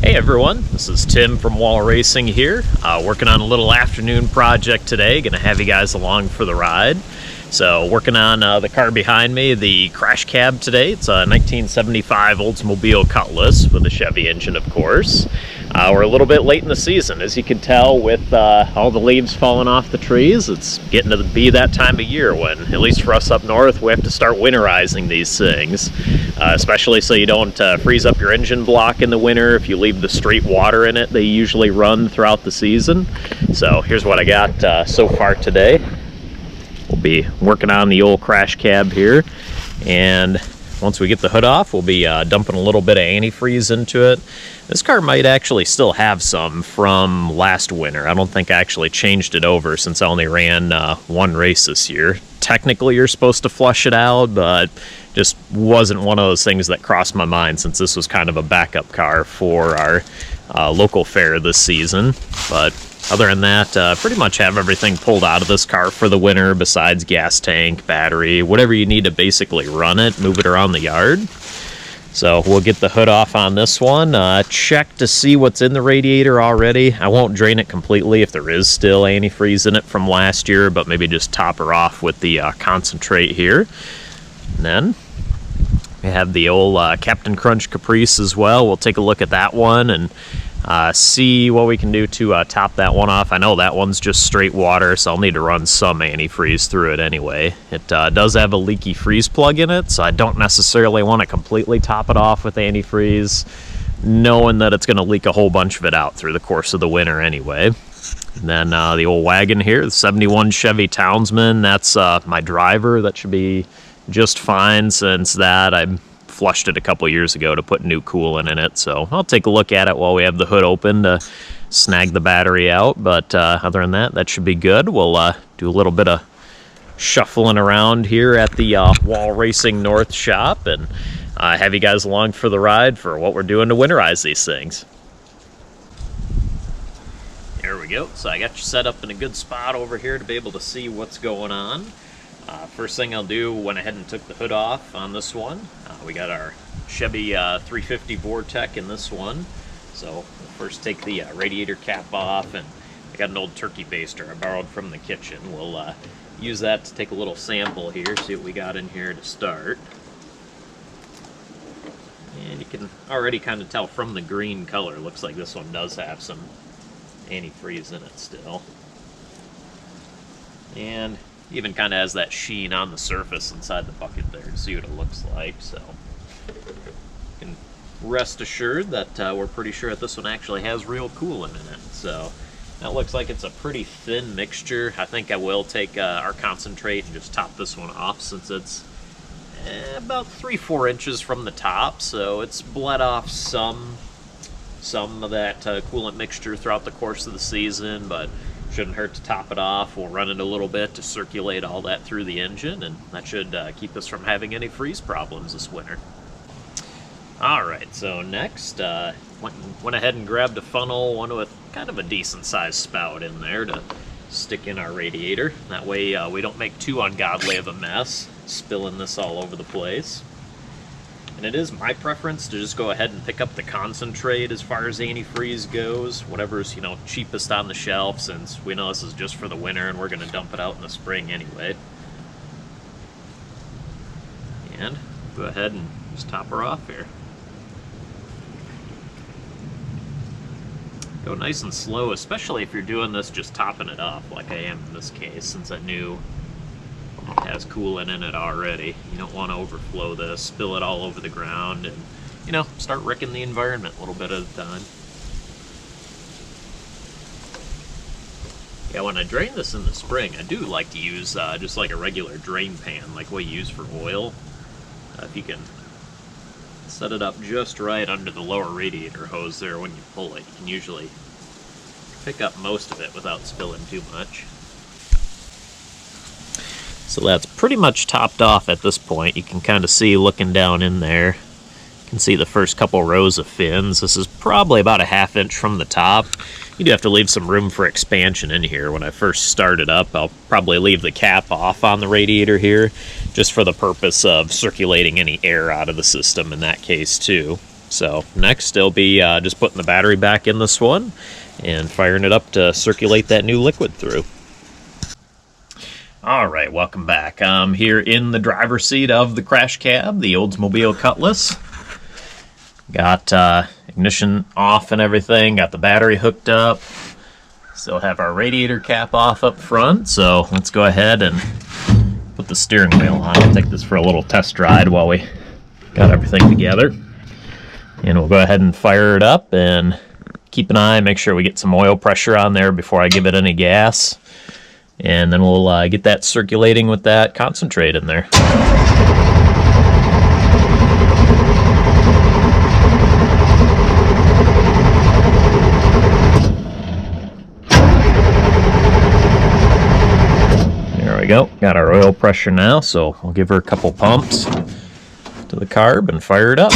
Hey everyone, this is Tim from Wall Racing here, working on a little afternoon project today. Gonna have you guys along for the ride. So working on the car behind me, the Crash Cab today. It's a 1975 Oldsmobile Cutlass with a Chevy engine, of course. We're a little bit late in the season, as you can tell with all the leaves falling off the trees. It's getting to be that time of year when, at least for us up north, we have to start winterizing these things. Especially so you don't freeze up your engine block in the winter. If you leave the street water in it, they usually run throughout the season. So here's what I got so far today. We'll be working on the old Crash Cab here, and once we get the hood off, we'll be dumping a little bit of antifreeze into it. This car might actually still have some from last winter. I don't think I actually changed it over since I only ran one race this year. Technically, you're supposed to flush it out, but just wasn't one of those things that crossed my mind since this was kind of a backup car for our local fair this season. But other than that, pretty much have everything pulled out of this car for the winter besides gas tank, battery, whatever you need to basically run it, move it around the yard. So we'll get the hood off on this one, check to see what's in the radiator already. I won't drain it completely if there is still antifreeze in it from last year, but maybe just top her off with the concentrate here. And then we have the old Captain Crunch Caprice as well. We'll take a look at that one and see what we can do to top that one off. I know that one's just straight water, so I'll need to run some antifreeze through it anyway. It does have a leaky freeze plug in it, so I don't necessarily want to completely top it off with antifreeze, knowing that it's going to leak a whole bunch of it out through the course of the winter anyway. And then the old wagon here, the 71 Chevy Townsman, that's my driver. That should be just fine since that I flushed it a couple years ago to put new coolant in it. So I'll take a look at it while we have the hood open to snag the battery out. But other than that, that should be good. We'll do a little bit of shuffling around here at the Wall Racing North shop and have you guys along for the ride for what we're doing to winterize these things. There we go. So I got you set up in a good spot over here to be able to see what's going on. First thing I'll do, went ahead and took the hood off on this one. We got our Chevy 350 Vortec in this one. So we'll first take the radiator cap off, and I got an old turkey baster I borrowed from the kitchen. We'll use that to take a little sample here, see what we got in here to start. And you can already kind of tell from the green color, looks like this one does have some antifreeze in it still. And even kind of has that sheen on the surface inside the bucket there to see what it looks like. So you can rest assured that we're pretty sure that this one actually has real coolant in it. So that looks like it's a pretty thin mixture. I think I will take our concentrate and just top this one off since it's about 3-4 inches from the top. So it's bled off some of that coolant mixture throughout the course of the season, but shouldn't hurt to top it off. We'll run it a little bit to circulate all that through the engine, and that should keep us from having any freeze problems this winter. Alright, so next, went ahead and grabbed a funnel, one with kind of a decent sized spout in there to stick in our radiator. That way we don't make too ungodly of a mess, spilling this all over the place. And it is my preference to just go ahead and pick up the concentrate as far as antifreeze goes, whatever's, cheapest on the shelf, since we know this is just for the winter and we're going to dump it out in the spring anyway. And go ahead and just top her off here. Go nice and slow, especially if you're doing this just topping it off like I am in this case, since I knew it has coolant in it already. You don't want to overflow this, spill it all over the ground, and start wrecking the environment a little bit at a time. Yeah, when I drain this in the spring, I do like to use just like a regular drain pan, like what you use for oil. If you can set it up just right under the lower radiator hose there when you pull it, you can usually pick up most of it without spilling too much. So that's pretty much topped off at this point. You can kind of see looking down in there. You can see the first couple rows of fins. This is probably about a 1/2 inch from the top. You do have to leave some room for expansion in here. When I first start it up, I'll probably leave the cap off on the radiator here, just for the purpose of circulating any air out of the system in that case too. So next it'll be just putting the battery back in this one and firing it up to circulate that new liquid through. All right, welcome back. I'm here in the driver's seat of the crash cab, the Oldsmobile Cutlass. Got ignition off and everything, got the battery hooked up. Still have our radiator cap off up front, so let's go ahead and put the steering wheel on. I'll take this for a little test ride while we got everything together. And we'll go ahead and fire it up and keep an eye, make sure we get some oil pressure on there before I give it any gas. And then we'll get that circulating with that concentrate in there. There we go. Got our oil pressure now, so we'll give her a couple pumps to the carb and fire it up.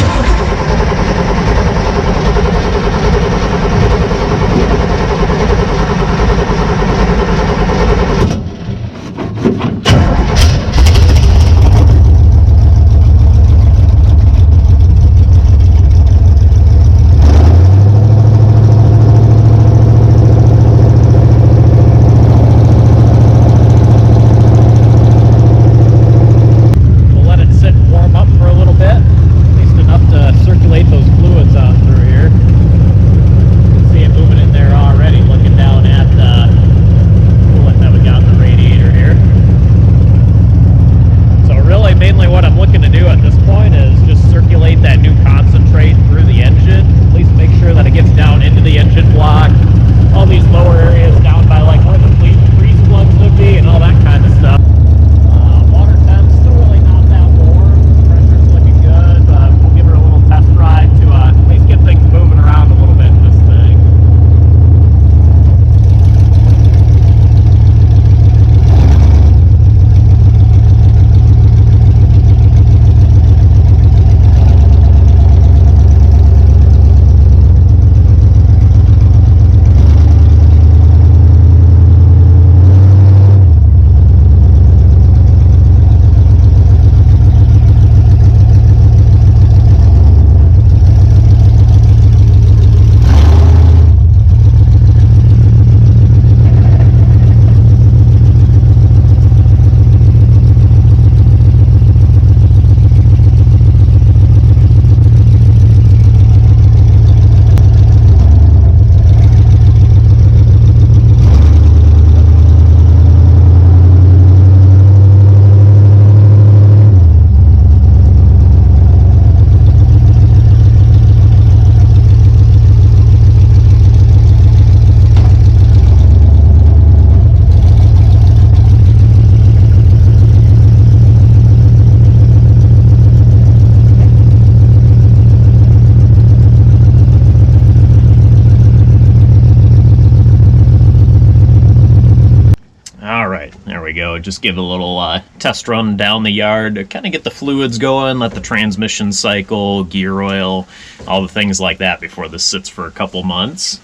Go. Just give a little test run down the yard to kind of get the fluids going, let the transmission cycle, gear oil, all the things like that before this sits for a couple months.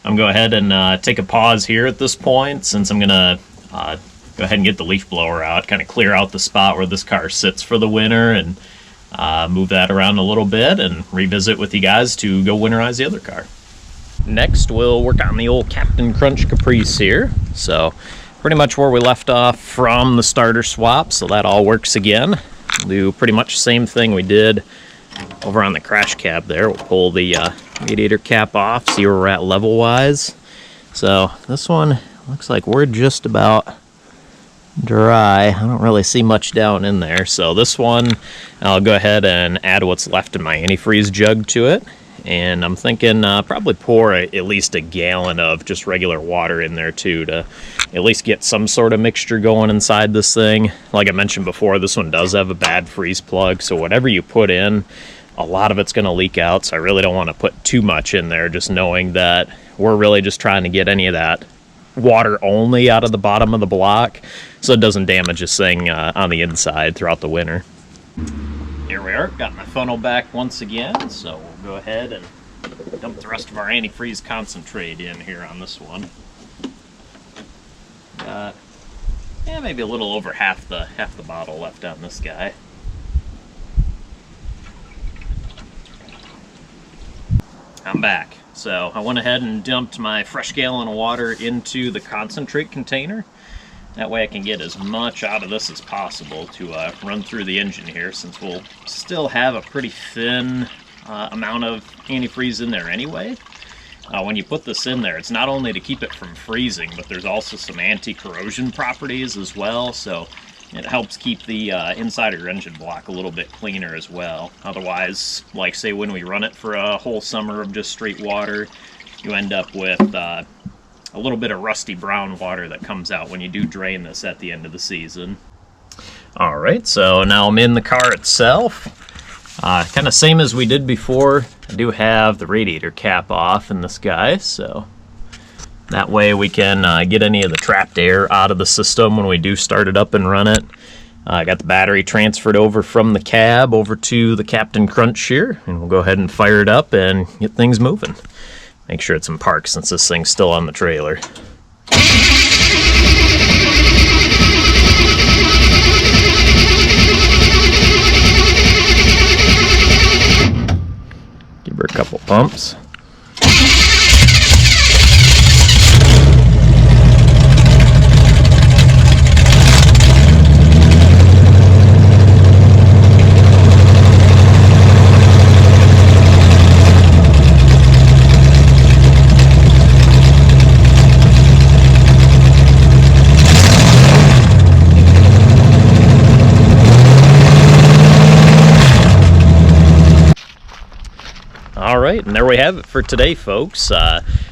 I'm going to go ahead and take a pause here at this point, since I'm going to go ahead and get the leaf blower out, kind of clear out the spot where this car sits for the winter, and move that around a little bit and revisit with you guys to go winterize the other car. Next, we'll work on the old Captain Crunch Caprice here. So pretty much where we left off from the starter swap, so that all works again. We'll do pretty much the same thing we did over on the crash cab there. We'll pull the radiator cap off, see where we're at level wise. So this one looks like we're just about dry. I don't really see much down in there. So this one, I'll go ahead and add what's left in my antifreeze jug to it. And I'm thinking probably pour at least a gallon of just regular water in there too, to at least get some sort of mixture going inside this thing. Like I mentioned before, this one does have a bad freeze plug, so whatever you put in, a lot of it's going to leak out. So I really don't want to put too much in there, just knowing that we're really just trying to get any of that water only out of the bottom of the block, so it doesn't damage this thing on the inside throughout the winter. Here we are, got my funnel back once again, so we'll go ahead and dump the rest of our antifreeze concentrate in here on this one. Got maybe a little over half the bottle left on this guy. I'm back. So I went ahead and dumped my fresh gallon of water into the concentrate container. That way I can get as much out of this as possible to run through the engine here, since we'll still have a pretty thin amount of antifreeze in there anyway. When you put this in there, it's not only to keep it from freezing, but there's also some anti-corrosion properties as well, so it helps keep the inside of your engine block a little bit cleaner as well. Otherwise, like say when we run it for a whole summer of just straight water, you end up with a little bit of rusty brown water that comes out when you do drain this at the end of the season. Alright, so now I'm in the car itself. Kind of same as we did before. I do have the radiator cap off in this guy, so that way we can get any of the trapped air out of the system when we do start it up and run it. I got the battery transferred over from the cab over to the Captain Crunch here, and we'll go ahead and fire it up and get things moving. Make sure it's in park since this thing's still on the trailer. Give her a couple pumps. Alright, and there we have it for today, folks.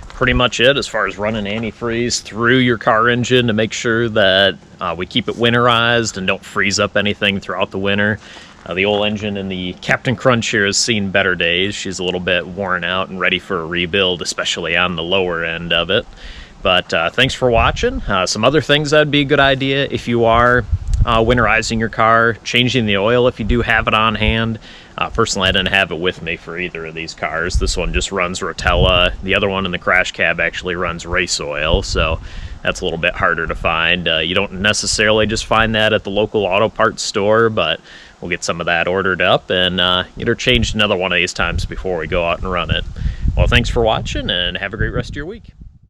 Pretty much it as far as running antifreeze through your car engine to make sure that we keep it winterized and don't freeze up anything throughout the winter. The old engine in the Captain Crunch here has seen better days. She's a little bit worn out and ready for a rebuild, especially on the lower end of it. But thanks for watching. Some other things that'd be a good idea if you are winterizing your car, changing the oil if you do have it on hand. Personally, I didn't have it with me for either of these cars. This one just runs Rotella. The other one in the crash cab actually runs race oil, so that's a little bit harder to find. You don't necessarily just find that at the local auto parts store, but we'll get some of that ordered up and get her changed another one of these times before we go out and run it. Well, thanks for watching, and have a great rest of your week.